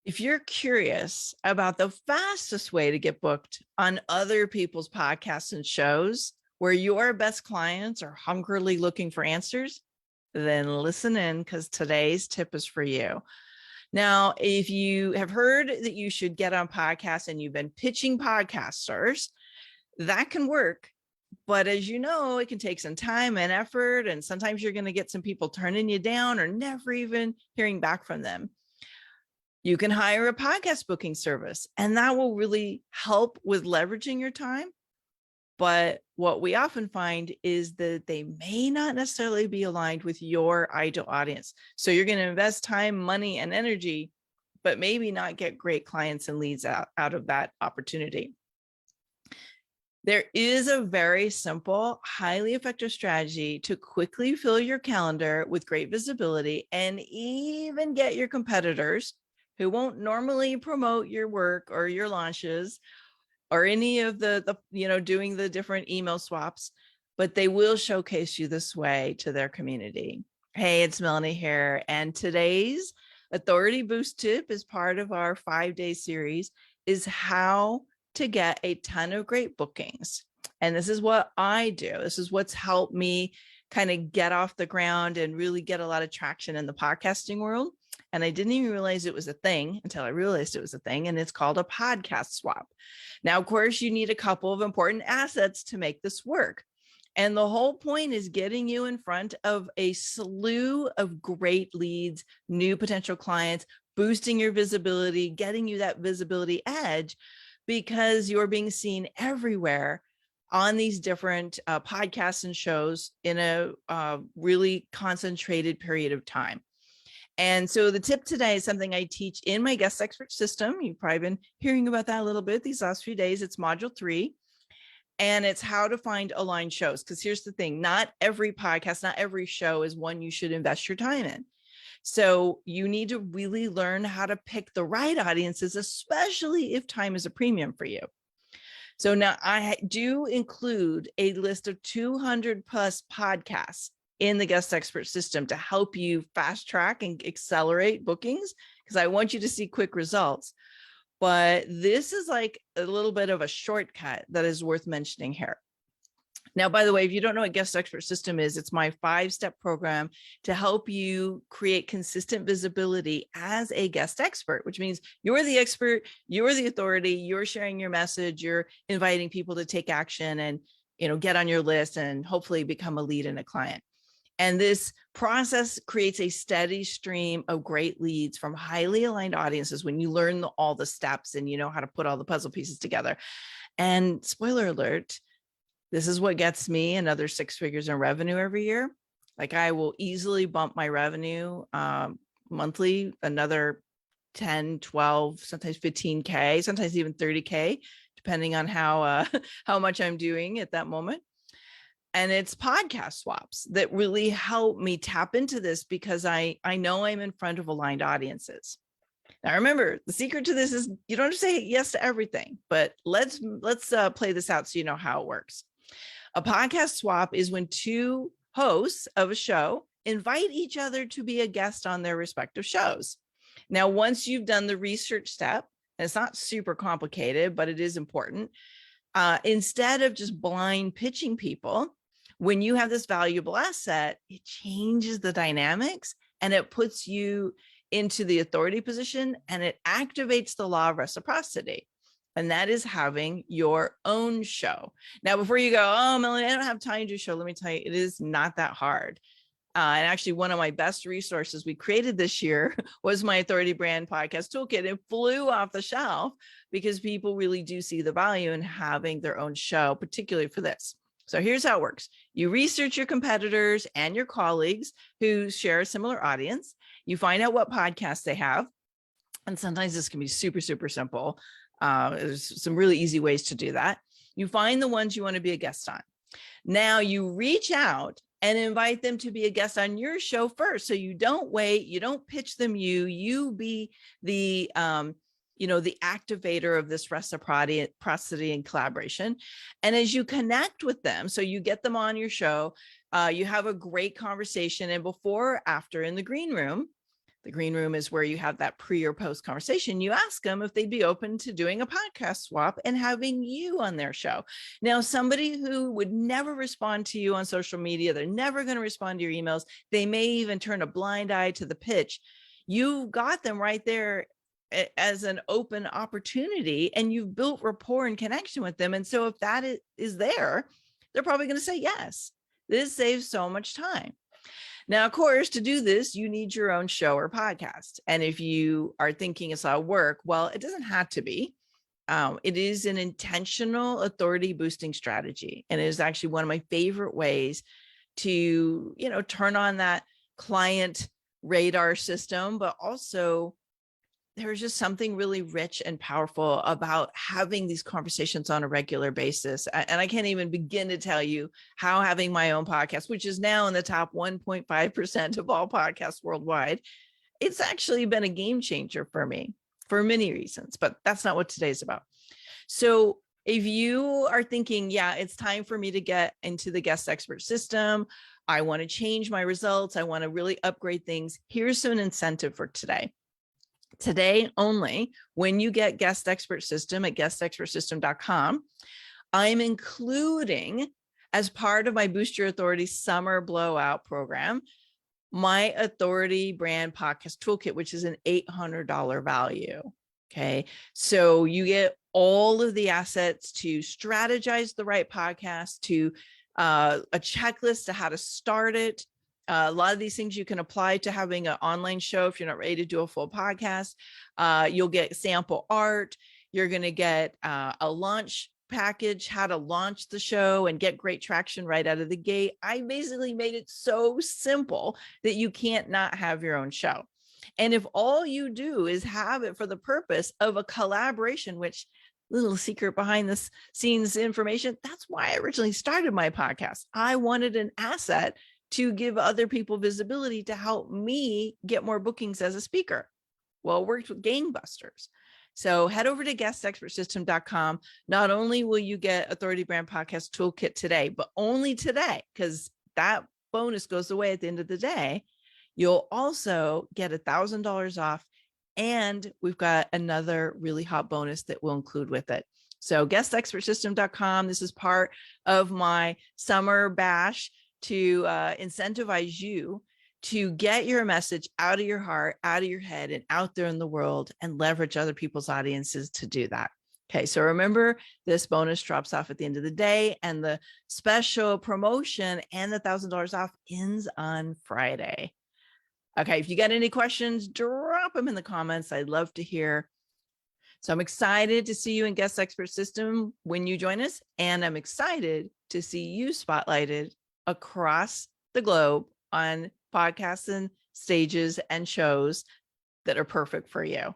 If you're curious about the fastest way to get booked on other people's podcasts and shows where your best clients are hungrily looking for answers, then listen in because today's tip is for you. Now, if you have heard that you should get on podcasts and you've been pitching podcasters, that can work. But as you know, it can take some time and effort. And sometimes you're going to get some people turning you down or never even hearing back from them. You can hire a podcast booking service, and that will really help with leveraging your time. But what we often find is that they may not necessarily be aligned with your ideal audience. So you're going to invest time, money, and energy, but maybe not get great clients and leads out of that opportunity. There is a very simple, highly effective strategy to quickly fill your calendar with great visibility and even get your competitors who won't normally promote your work or your launches or any of the doing the different email swaps, but they will showcase you this way to their community. Hey, it's Melanie here. And today's Authority Boost tip is part of our 5-day series is how to get a ton of great bookings. And this is what I do. This is what's helped me kind of get off the ground and really get a lot of traction in the podcasting world. And I didn't even realize it was a thing until I realized it was a thing. And it's called a podcast swap. Now, of course, you need a couple of important assets to make this work. And the whole point is getting you in front of a slew of great leads, new potential clients, boosting your visibility, getting you that visibility edge because you're being seen everywhere on these different podcasts and shows in a really concentrated period of time. And so the tip today is something I teach in my guest expert system. You've probably been hearing about that a little bit these last few days. It's module 3. And it's how to find aligned shows. Because here's the thing, not every podcast, not every show is one you should invest your time in. So you need to really learn how to pick the right audiences, especially if time is a premium for you. So now I do include a list of 200 plus podcasts in the guest expert system to help you fast track and accelerate bookings, because I want you to see quick results. But this is like a little bit of a shortcut that is worth mentioning here. Now, by the way, if you don't know what guest expert system is, it's my 5-step program to help you create consistent visibility as a guest expert, which means you're the expert, you're the authority, you're sharing your message, you're inviting people to take action and, get on your list and hopefully become a lead and a client. And this process creates a steady stream of great leads from highly aligned audiences when you learn all the steps and you know how to put all the puzzle pieces together. And spoiler alert, this is what gets me another 6 figures in revenue every year. Like I will easily bump my revenue monthly, another 10, 12, sometimes 15K, sometimes even 30K, depending on how much I'm doing at that moment. And it's podcast swaps that really help me tap into this because I know I'm in front of aligned audiences. Now, remember, the secret to this is you don't have to say yes to everything, but let's play this out so you know how it works. A podcast swap is when 2 hosts of a show invite each other to be a guest on their respective shows. Now, once you've done the research step, and it's not super complicated, but it is important, instead of just blind pitching people, when you have this valuable asset, it changes the dynamics and it puts you into the authority position and it activates the law of reciprocity. And that is having your own show. Now, before you go, oh, Melanie, I don't have time to do a show. Let me tell you, it is not that hard. And actually, one of my best resources we created this year was my Authority Brand Podcast Toolkit. It flew off the shelf because people really do see the value in having their own show, particularly for this. So here's how it works. You research your competitors and your colleagues who share a similar audience. You find out what podcasts they have. And sometimes this can be super, super simple. There's some really easy ways to do that. You find the ones you want to be a guest on. Now you reach out and invite them to be a guest on your show first. So you don't wait, you don't pitch them, you be the the activator of this reciprocity and collaboration. And as you connect with them, so you get them on your show, you have a great conversation, and before or after in the green room, The green room is where you have that pre or post conversation. You ask them if they'd be open to doing a podcast swap and having you on their show. Now, somebody who would never respond to you on social media, they're never going to respond to your emails. They may even turn a blind eye to the pitch. You got them right there as an open opportunity, and you've built rapport and connection with them. And so if that is there, they're probably going to say yes. This saves so much time. Now, of course, to do this, you need your own show or podcast. And if you are thinking it's a lot of work, well, it doesn't have to be. It is an intentional authority boosting strategy. And it is actually one of my favorite ways to, turn on that client radar system, but also there's just something really rich and powerful about having these conversations on a regular basis. And I can't even begin to tell you how having my own podcast, which is now in the top 1.5% of all podcasts worldwide, it's actually been a game changer for me for many reasons, but that's not what today's about. So if you are thinking, yeah, it's time for me to get into the guest expert system, I want to change my results, I want to really upgrade things, here's an incentive for today. Today only, when you get Guest Expert System at guestexpertsystem.com, I'm including, as part of my Boost Your Authority Summer Blowout program, my Authority Brand Podcast Toolkit, which is an $800 value. Okay. So you get all of the assets to strategize the right podcast, to a checklist to how to start it. A lot of these things you can apply to having an online show if you're not ready to do a full podcast. You'll get sample art. You're going to get a launch package, how to launch the show and get great traction right out of the gate. I basically made it so simple that you can't not have your own show. And if all you do is have it for the purpose of a collaboration, which little secret behind the scenes information, that's why I originally started my podcast. I wanted an asset to give other people visibility to help me get more bookings as a speaker. Well, it worked with gangbusters. So head over to guestexpertsystem.com. Not only will you get Authority Brand Podcast Toolkit today, but only today, because that bonus goes away at the end of the day. You'll also get $1,000 off. And we've got another really hot bonus that we'll include with it. So guestexpertsystem.com. This is part of my summer bash to incentivize you to get your message out of your heart, out of your head, and out there in the world, and leverage other people's audiences to do that. Okay, so remember, this bonus drops off at the end of the day, and the special promotion and the $1,000 off ends on Friday. Okay, if you got any questions, drop them in the comments. I'd love to hear. So I'm excited to see you in Guest Expert System when you join us, and I'm excited to see you spotlighted across the globe on podcasts and stages and shows that are perfect for you.